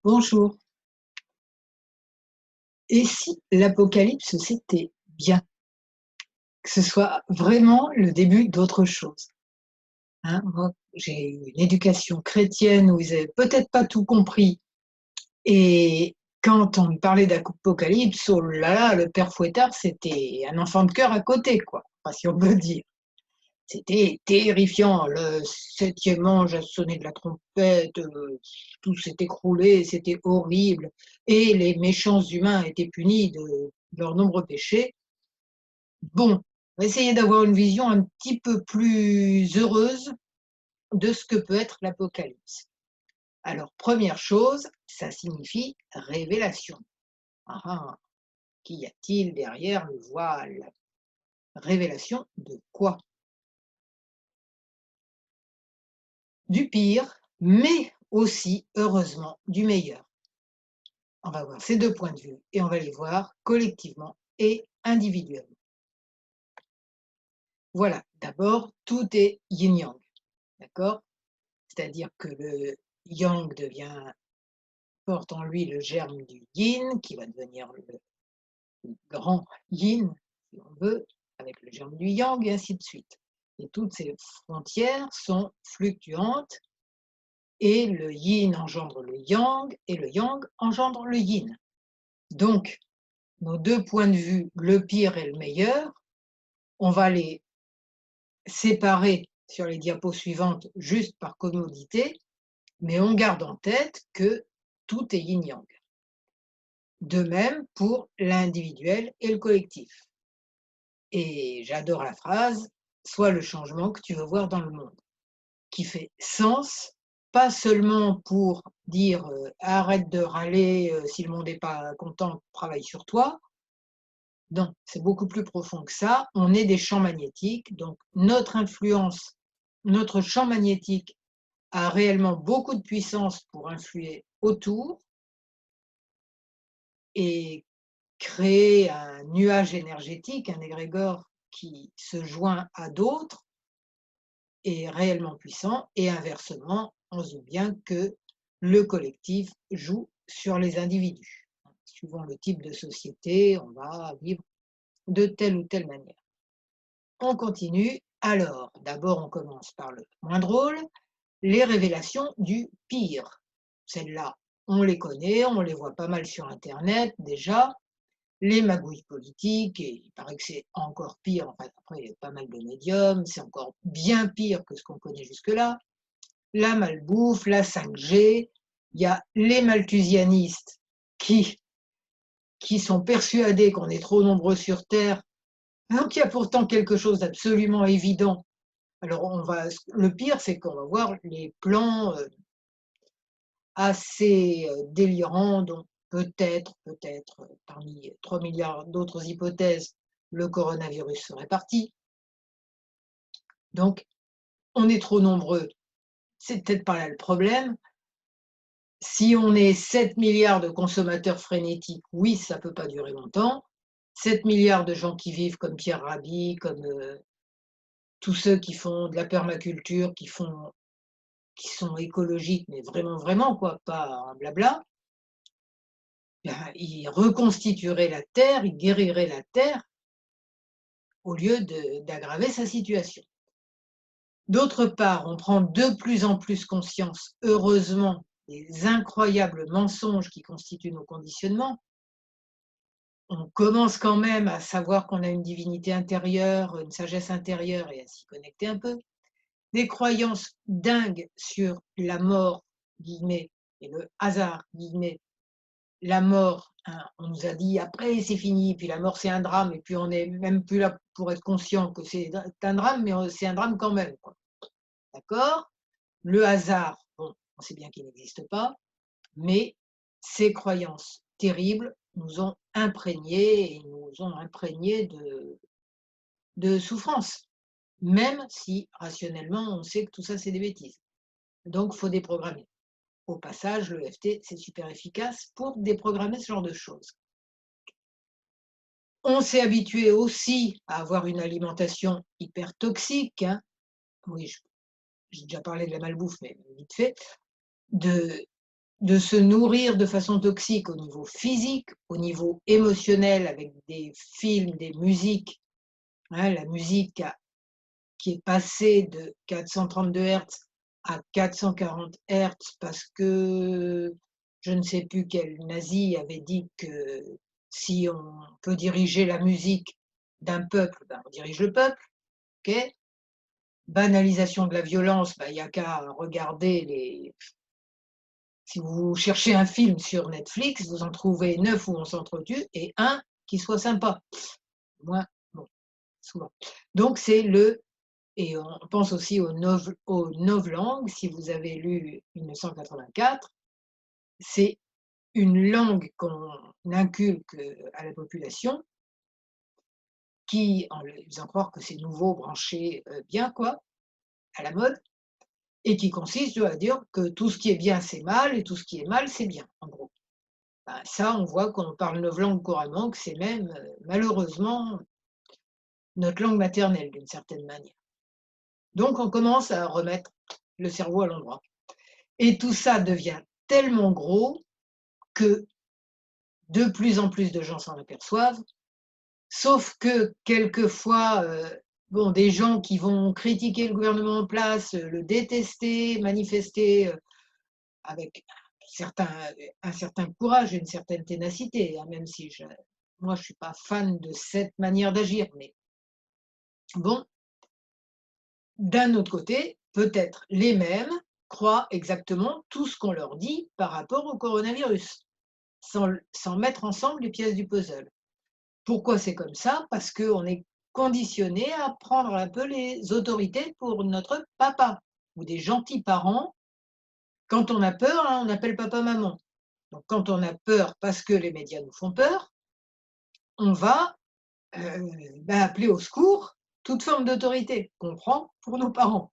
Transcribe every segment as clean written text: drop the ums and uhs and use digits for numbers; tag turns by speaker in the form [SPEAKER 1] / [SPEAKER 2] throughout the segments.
[SPEAKER 1] Bonjour. Et si l'apocalypse, c'était bien? Que ce soit vraiment le début d'autre chose, hein? Moi, j'ai eu une éducation chrétienne où ils avaient peut-être pas tout compris et quand on me parlait d'apocalypse, oh là là, le père Fouettard, c'était un enfant de cœur à côté, quoi, enfin, si on peut dire. C'était terrifiant. Le 7e ange a sonné de la trompette, tout s'est écroulé, c'était horrible et les méchants humains étaient punis de leurs nombreux péchés. Bon, on va essayer d'avoir une vision un petit peu plus heureuse de ce que peut être l'Apocalypse. Alors, première chose, ça signifie révélation. Ah ah, qu'y a-t-il derrière le voile? Révélation de quoi? Du pire, mais aussi, heureusement, du meilleur. On va voir ces deux points de vue et on va les voir collectivement et individuellement. Voilà, d'abord, tout est yin-yang, d'accord? C'est-à-dire que le yang porte en lui le germe du yin, qui va devenir le grand yin, si on veut, avec le germe du yang, et ainsi de suite. Et toutes ces frontières sont fluctuantes, et le yin engendre le yang, et le yang engendre le yin. Donc, nos deux points de vue, le pire et le meilleur, on va les séparer sur les diapos suivantes juste par commodité, mais on garde en tête que tout est yin-yang. De même pour l'individuel et le collectif. Et j'adore la phrase: «Sois le changement que tu veux voir dans le monde», qui fait sens, pas seulement pour dire, «Arrête de râler, si le monde n'est pas content, travaille sur toi». Non, c'est beaucoup plus profond que ça. On est des champs magnétiques, donc notre influence, notre champ magnétique a réellement beaucoup de puissance pour influer autour et créer un nuage énergétique, un égrégore qui se joint à d'autres est réellement puissant et inversement, on se doute bien que le collectif joue sur les individus. Suivant le type de société, on va vivre de telle ou telle manière. On continue. Alors, d'abord, on commence par le moins drôle, les révélations du pire. Celles-là, on les connaît, on les voit pas mal sur internet déjà. Les magouilles politiques, et il paraît que c'est encore pire, enfin après il y a pas mal de médiums, c'est encore bien pire que ce qu'on connaît jusque-là. La malbouffe, la 5G, il y a les malthusianistes qui sont persuadés qu'on est trop nombreux sur terre, alors qu'il y a pourtant quelque chose d'absolument évident. Alors le pire, c'est qu'on va voir les plans, assez, délirants, dont peut-être, parmi 3 milliards d'autres hypothèses, le coronavirus serait parti. Donc on est trop nombreux, c'est peut-être pas là le problème. Si on est 7 milliards de consommateurs frénétiques, oui, ça peut pas durer longtemps. 7 milliards de gens qui vivent comme Pierre Rabhi, comme, tous ceux qui font de la permaculture, qui sont écologiques, mais vraiment, vraiment quoi, pas un blabla. Ben, ils reconstitueraient la terre, ils guériraient la terre au lieu d'aggraver sa situation. D'autre part, on prend de plus en plus conscience, heureusement, des incroyables mensonges qui constituent nos conditionnements. On commence quand même à savoir qu'on a une divinité intérieure, une sagesse intérieure et à s'y connecter un peu. Des croyances dingues sur la mort, guillemets, et le hasard, guillemets. La mort, hein, on nous a dit après c'est fini, puis la mort c'est un drame, et puis on n'est même plus là pour être conscient que c'est un drame, mais c'est un drame quand même, quoi. D'accord? Le hasard, bon, on sait bien qu'il n'existe pas, mais ces croyances terribles nous ont imprégnés et nous ont imprégnés de souffrance, même si rationnellement on sait que tout ça c'est des bêtises. Donc il faut déprogrammer. Au passage, l'EFT, c'est super efficace pour déprogrammer ce genre de choses. On s'est habitué aussi à avoir une alimentation hyper toxique, hein. Oui, j'ai déjà parlé de la malbouffe, mais vite fait, de de se nourrir de façon toxique au niveau physique, au niveau émotionnel avec des films, des musiques, hein, la musique qui est passée de 432 Hz à 440 Hz parce que je ne sais plus quel nazi avait dit que si on peut diriger la musique d'un peuple, ben on dirige le peuple, ok. Banalisation de la violence, ben, il n'y a qu'à regarder les. Si vous cherchez un film sur Netflix, vous en trouvez 9 où on s'entretue et un qui soit sympa. Moi, bon, souvent. Donc c'est le et on pense aussi aux novlangues. Si vous avez lu 1984, c'est une langue qu'on inculque à la population qui, en leur faisant croire que c'est nouveau, branché, bien quoi, à la mode et qui consiste à dire que tout ce qui est bien, c'est mal et tout ce qui est mal, c'est bien, en gros. Ben, ça, on voit quand on parle novlangue couramment que c'est même, malheureusement, notre langue maternelle d'une certaine manière. Donc on commence à remettre le cerveau à l'endroit et tout ça devient tellement gros que de plus en plus de gens s'en aperçoivent, sauf que quelquefois, bon, des gens qui vont critiquer le gouvernement en place, le détester, manifester, avec certain un certain courage et une certaine ténacité, hein, même si moi je suis pas fan de cette manière d'agir, mais bon, d'un autre côté, peut-être les mêmes croient exactement tout ce qu'on leur dit par rapport au coronavirus, sans mettre ensemble les pièces du puzzle. Pourquoi c'est comme ça? Parce qu'on est conditionné à prendre un peu les autorités pour notre papa ou des gentils parents. Quand on a peur, hein, on appelle papa maman. Donc quand on a peur parce que les médias nous font peur, on va appeler au secours toute forme d'autorité qu'on prend pour nos parents.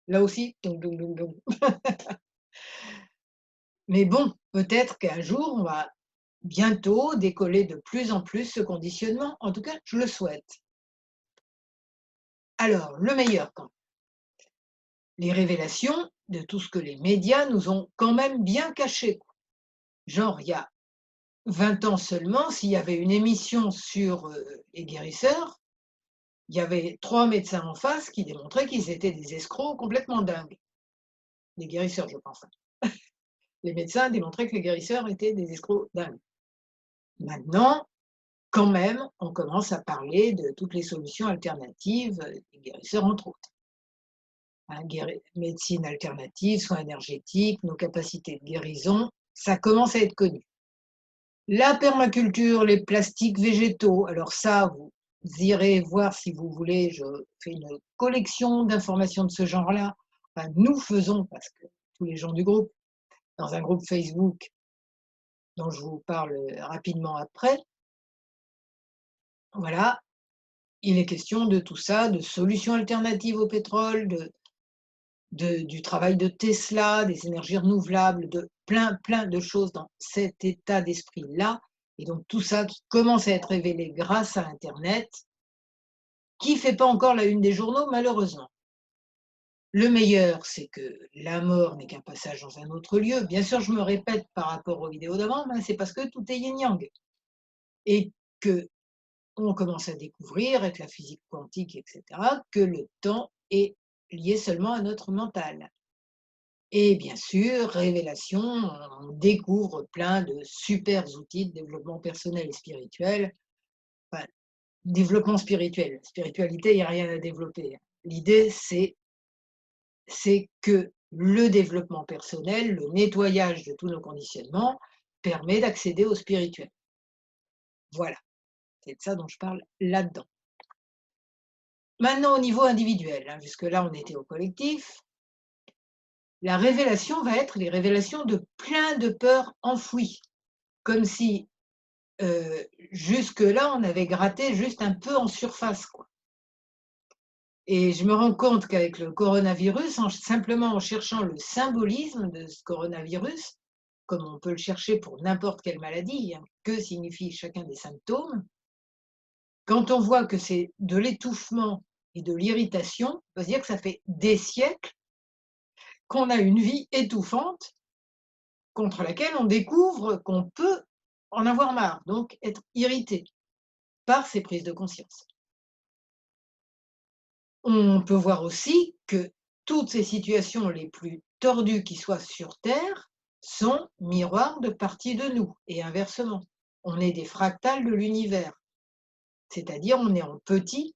[SPEAKER 1] Là aussi, donc, donc, donc, donc. Mais bon, peut-être qu'un jour, on va bientôt décoller de plus en plus ce conditionnement. En tout cas, je le souhaite. Alors, le meilleur quand les révélations de tout ce que les médias nous ont quand même bien caché. Genre, il y a 20 ans seulement, s'il y avait une émission sur les guérisseurs, il y avait 3 médecins en face qui démontraient qu'ils étaient des escrocs complètement dingues. Les guérisseurs, je pense. Les médecins démontraient que les guérisseurs étaient des escrocs dingues. Maintenant, quand même, on commence à parler de toutes les solutions alternatives, des guérisseurs entre autres. Hein, médecine alternative, soins énergétiques, nos capacités de guérison, ça commence à être connu. La permaculture, les plastiques végétaux, alors ça, vous irez voir si vous voulez, je fais une collection d'informations de ce genre-là. Enfin, nous faisons, parce que tous les gens du groupe, dans un groupe Facebook dont je vous parle rapidement après, voilà, il est question de tout ça, de solutions alternatives au pétrole, du travail de Tesla, des énergies renouvelables, de plein de choses dans cet état d'esprit-là. Et donc tout ça qui commence à être révélé grâce à Internet, qui ne fait pas encore la une des journaux, malheureusement. Le meilleur, c'est que la mort n'est qu'un passage dans un autre lieu. Bien sûr, je me répète par rapport aux vidéos d'avant, mais c'est parce que tout est yin-yang. Et que on commence à découvrir avec la physique quantique, etc., que le temps est lié seulement à notre mental. Et bien sûr, révélation, on découvre plein de super outils de développement personnel et spirituel. Enfin, développement spirituel, spiritualité, il n'y a rien à développer, hein. L'idée, c'est que le développement personnel, le nettoyage de tous nos conditionnements permet d'accéder au spirituel. Voilà, c'est de ça dont je parle là-dedans. Maintenant, au niveau individuel, hein, jusque-là, on était au collectif. La révélation va être les révélations de plein de peurs enfouies, comme si jusque-là, on avait gratté juste un peu en surface, quoi. Et je me rends compte qu'avec le coronavirus, simplement en cherchant le symbolisme de ce coronavirus, comme on peut le chercher pour n'importe quelle maladie, hein, que signifie chacun des symptômes, quand on voit que c'est de l'étouffement et de l'irritation, on peut se dire que ça fait des siècles qu'on a une vie étouffante, contre laquelle on découvre qu'on peut en avoir marre, donc être irrité par ces prises de conscience. On peut voir aussi que toutes ces situations les plus tordues qui soient sur Terre sont miroirs de parties de nous et inversement. On est des fractales de l'univers, c'est-à-dire on est en petit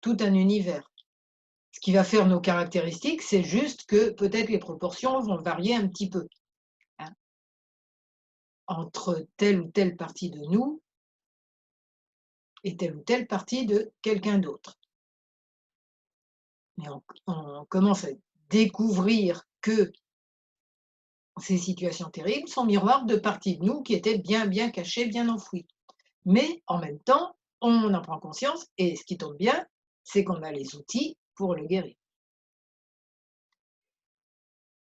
[SPEAKER 1] tout un univers. Ce qui va faire nos caractéristiques, c'est juste que peut-être les proportions vont varier un petit peu, hein, entre telle ou telle partie de nous et telle ou telle partie de quelqu'un d'autre. Mais on commence à découvrir que ces situations terribles sont miroirs de parties de nous qui étaient bien, bien cachées, bien enfouies. Mais en même temps, on en prend conscience et ce qui tombe bien, c'est qu'on a les outils pour le guérir.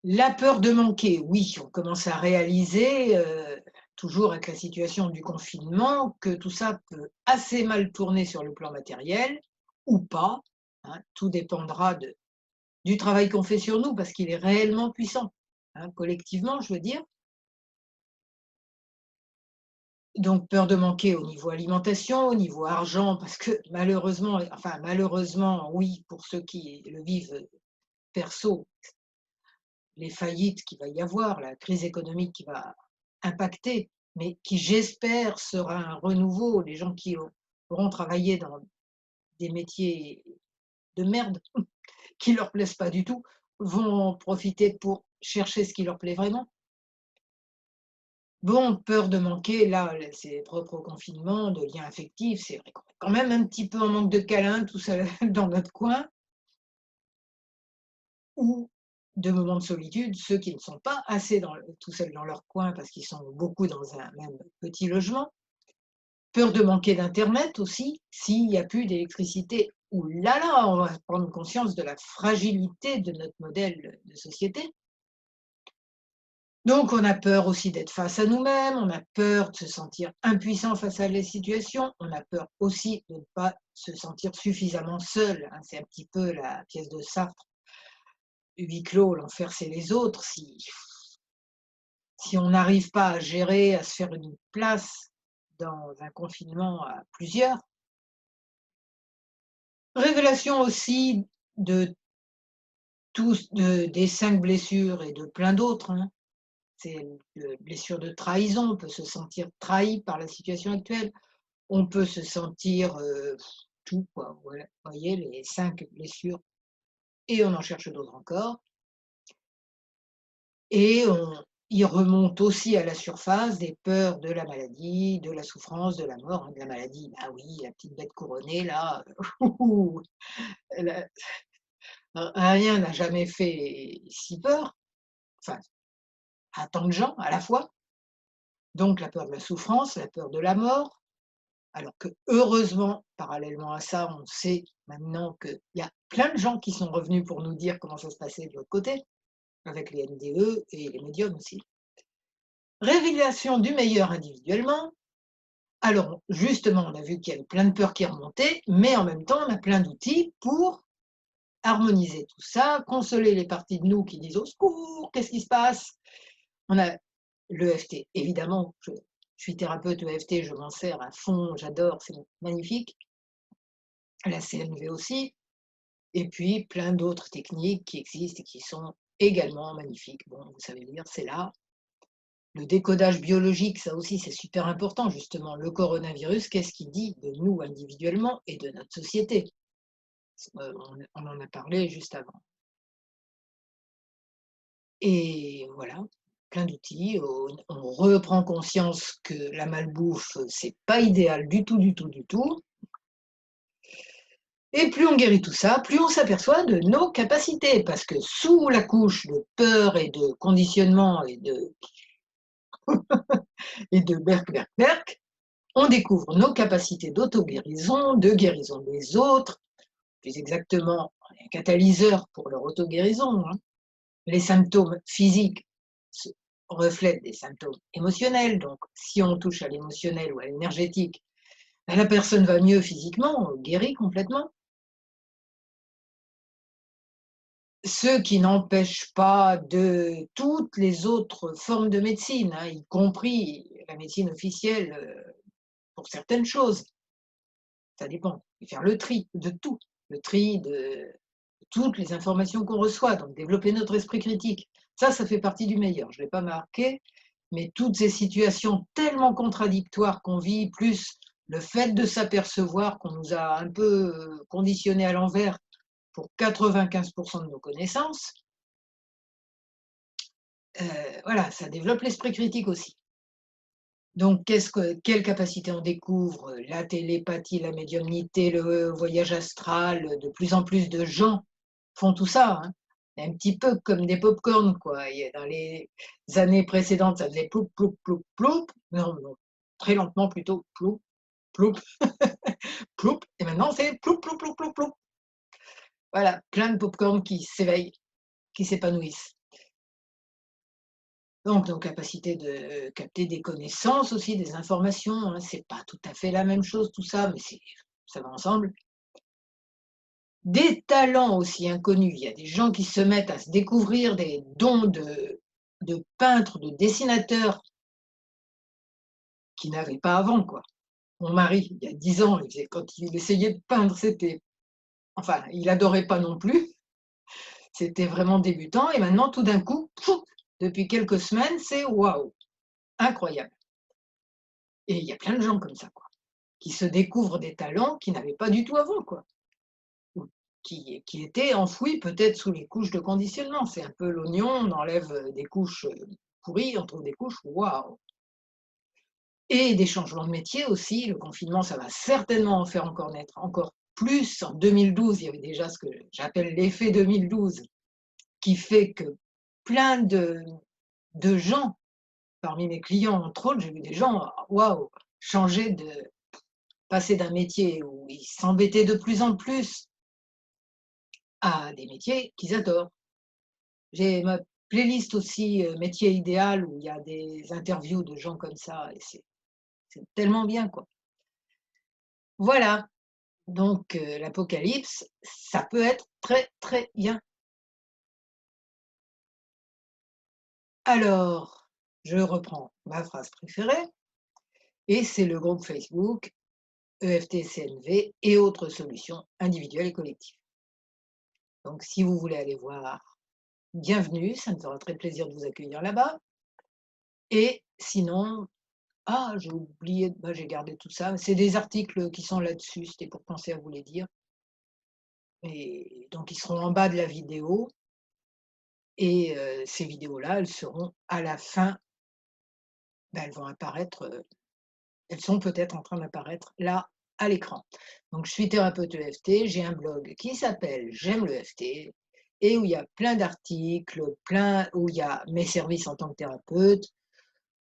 [SPEAKER 1] La peur de manquer, oui, on commence à réaliser, toujours avec la situation du confinement, que tout ça peut assez mal tourner sur le plan matériel ou pas, hein. Tout dépendra du travail qu'on fait sur nous parce qu'il est réellement puissant, hein, collectivement, je veux dire. Donc peur de manquer au niveau alimentation, au niveau argent, parce que malheureusement, enfin malheureusement, oui, pour ceux qui le vivent perso, les faillites qu'il va y avoir, la crise économique qui va impacter, mais qui j'espère sera un renouveau. Les gens qui auront travaillé dans des métiers de merde, qui leur plaisent pas du tout, vont en profiter pour chercher ce qui leur plaît vraiment. Bon, peur de manquer, là, c'est propre au confinement, de liens affectifs. C'est vrai qu'on est quand même un petit peu en manque de câlins, tout seul dans notre coin, ou de moments de solitude, ceux qui ne sont pas assez tout seuls dans leur coin parce qu'ils sont beaucoup dans un même petit logement. Peur de manquer d'internet aussi, s'il n'y a plus d'électricité. Ouh là là, on va prendre conscience de la fragilité de notre modèle de société. Donc, on a peur aussi d'être face à nous-mêmes, on a peur de se sentir impuissant face à la situation, on a peur aussi de ne pas se sentir suffisamment seul, hein. C'est un petit peu la pièce de Sartre, huis clos, l'enfer c'est les autres. Si on n'arrive pas à gérer, à se faire une place dans un confinement à plusieurs. Révélation aussi de des 5 blessures et de plein d'autres, hein. C'est une blessure de trahison, on peut se sentir trahi par la situation actuelle. On peut se sentir, tout quoi, voilà. Vous voyez les 5 blessures et on en cherche d'autres encore et on il remonte aussi à la surface des peurs de la maladie, de la souffrance, de la mort, hein, de la maladie. Ah oui, la petite bête couronnée là, elle rien n'a jamais fait si peur, enfin à tant de gens à la fois. Donc la peur de la souffrance, la peur de la mort. Alors que heureusement, parallèlement à ça, on sait maintenant qu'il y a plein de gens qui sont revenus pour nous dire comment ça se passait de l'autre côté, avec les NDE et les médiums aussi. Révélation du meilleur individuellement. Alors justement, on a vu qu'il y avait plein de peurs qui remontaient, mais en même temps, on a plein d'outils pour harmoniser tout ça, consoler les parties de nous qui disent: «Au secours, qu'est-ce qui se passe?» On a l'EFT, évidemment, je suis thérapeute EFT, je m'en sers à fond, j'adore, c'est magnifique. La CNV aussi, et puis plein d'autres techniques qui existent et qui sont également magnifiques. Bon, vous savez lire, c'est là. Le décodage biologique, ça aussi, c'est super important, justement. Le coronavirus, qu'est-ce qu'il dit de nous individuellement et de notre société? On en a parlé juste avant. Et voilà, plein d'outils. On reprend conscience que la malbouffe, c'est pas idéal du tout, du tout, du tout. Et plus on guérit tout ça, plus on s'aperçoit de nos capacités, parce que sous la couche de peur et de conditionnement et de berk, berk, berk, on découvre nos capacités d'auto-guérison, de guérison des autres, plus exactement un catalyseur pour leur auto-guérison, hein. Les symptômes physiques reflètent des symptômes émotionnels, donc si on touche à l'émotionnel ou à l'énergétique, ben, la personne va mieux physiquement, guérit complètement. Ce qui n'empêche pas de toutes les autres formes de médecine, hein, y compris la médecine officielle, pour certaines choses. Ça dépend. Et faire le tri de tout, le tri de toutes les informations qu'on reçoit, donc développer notre esprit critique. Ça fait partie du meilleur. Je ne l'ai pas marqué, mais toutes ces situations tellement contradictoires qu'on vit, plus le fait de s'apercevoir qu'on nous a un peu conditionnés à l'envers pour 95% de nos connaissances, voilà, ça développe l'esprit critique aussi. Donc, quelle capacité on découvre? La télépathie, la médiumnité, le voyage astral, de plus en plus de gens font tout ça, hein. Un petit peu comme des pop-corn, quoi. Il y a dans les années précédentes, ça faisait ploup, ploup, ploup, ploup. Non, non, très lentement plutôt, ploup, ploup, ploup, et maintenant c'est ploup, ploup, ploup, ploup, ploup. Voilà, plein de pop-corn qui s'éveillent, qui s'épanouissent. Donc nos capacités de capter des connaissances aussi, des informations, hein, c'est pas tout à fait la même chose tout ça, mais ça va ensemble. Des talents aussi inconnus, il y a des gens qui se mettent à se découvrir des dons de peintres, de dessinateurs qu'ils n'avaient pas avant, quoi. Mon mari, il y a 10 ans, quand il essayait de peindre, c'était enfin, il adorait pas non plus, c'était vraiment débutant et maintenant tout d'un coup, pouf, depuis quelques semaines, c'est waouh, incroyable. Et il y a plein de gens comme ça, quoi. Qui se découvrent des talents qu'ils n'avaient pas du tout avant, quoi. Ou qui étaient enfouis peut-être sous les couches de conditionnement. C'est un peu l'oignon, on enlève, des couches, pourries, on trouve des couches, waouh! Et des changements de métier aussi, le confinement, ça va certainement en faire encore naître encore plus. En 2012, il y avait déjà ce que j'appelle l'effet 2012, qui fait que plein de gens, parmi mes clients entre autres, j'ai vu des gens, waouh, changer de passer d'un métier où ils s'embêtaient de plus en plus à des métiers qu'ils adorent. J'ai ma playlist aussi, métier idéal où il y a des interviews de gens comme ça et c'est tellement bien, quoi. Voilà, donc l'apocalypse, ça peut être très, très bien. Alors, je reprends ma phrase préférée et c'est le groupe Facebook EFT-CNV et autres solutions individuelles et collectives. Donc si vous voulez aller voir, bienvenue, ça me fera très plaisir de vous accueillir là-bas et sinon ah, j'ai oublié, bah, j'ai gardé tout ça. C'est des articles qui sont là-dessus, c'était pour penser à vous les dire. Et donc, ils seront en bas de la vidéo. Et ces vidéos-là, elles seront à la fin, bah, elles vont apparaître, elles sont peut-être en train d'apparaître là, à l'écran. Donc, je suis thérapeute EFT, j'ai un blog qui s'appelle J'aime l'EFT et où il y a plein d'articles, où il y a mes services en tant que thérapeute,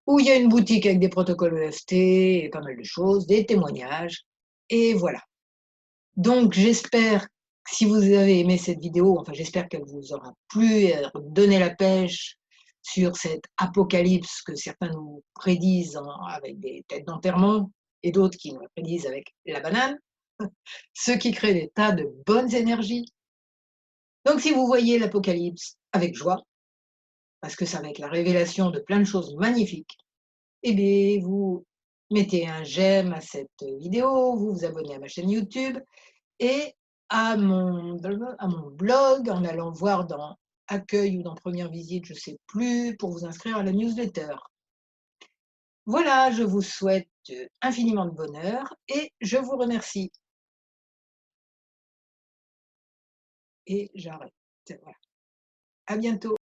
[SPEAKER 1] où il y a une boutique avec des protocoles EFT et pas mal de choses, des témoignages, et voilà. Donc j'espère, si vous avez aimé cette vidéo, enfin j'espère qu'elle vous aura plu et donné la pêche sur cette apocalypse que certains nous prédisent avec des têtes d'enterrement et d'autres qui nous la prédisent avec la banane, ce qui crée des tas de bonnes énergies. Donc si vous voyez l'apocalypse avec joie, parce que ça va être la révélation de plein de choses magnifiques, eh bien, vous mettez un j'aime à cette vidéo, vous vous abonnez à ma chaîne YouTube et à mon blog en allant voir dans accueil ou dans première visite, je ne sais plus, pour vous inscrire à la newsletter. Voilà, je vous souhaite infiniment de bonheur et je vous remercie. Et j'arrête. Voilà. À bientôt.